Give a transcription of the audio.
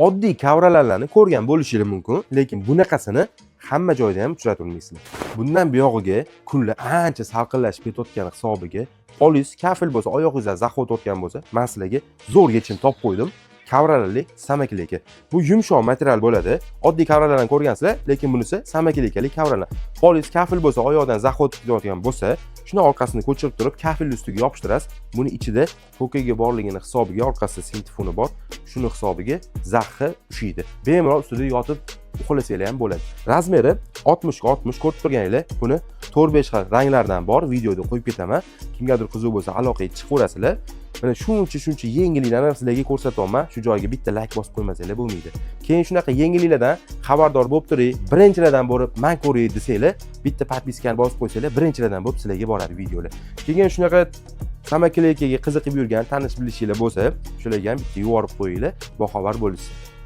oddiy kavralarni ko'rgan bo'lishingiz mumkin, lekin bunaqasini hamma joyda ham uchratolmaysizlar. Bundan buyog'iga kunlar ancha salqinlashib ketayotgani hisobiga polis kafil bo'lsa, oyog'ingizdan zax o'tayotgan bo'lsa, men sizlarga zo'r yechim topib qo'ydim. Kavralarli samakilika. Bu yumshoq material bo'ladi. Oddiy kavralarni ko'rgansizlar, lekin bunisi samakilikali kavralar. Polis kafil bo'lsa, oyoqdan zax o'tib ketayotgan bo'lsa, shuni orqasini ko'chirib turib, kafil ustiga yopishtirasiz. Buni ichida ho'kiga borligini hisobiga orqasida sintifoni bor. Shuni hisobiga zaxi ushiydi. Bemalol ustida yotib uxlasanglar ham bo'ladi. Razmeri 60 ga 60 ko'rib turganinglar, buni 4-5 xil ranglardan bor, videoda qo'yib ketaman. Kimgadir qiziq bo'lsa, aloqaga chiqaverasizlar. Mana shuncha yengilliklarni sizlarga ko'rsatyapman. Shu joyga bitta like bosib qo'ymasanglar bo'lmaydi. Keyin shunaqa yengilliklardan xabardor bo'lib turing. Birinchilardan borib men ko'ray desanglar, bitta podpiskani bosib qo'ysanglar, birinchilardan bo'lib sizlarga boradi videolar. Keyin shunaqa samakilikaga qiziqib yurgan, tanish bilishinglar bo'lsa, shularga ham bitta yuborib qo'yinglar, boxabar bo'lishsin.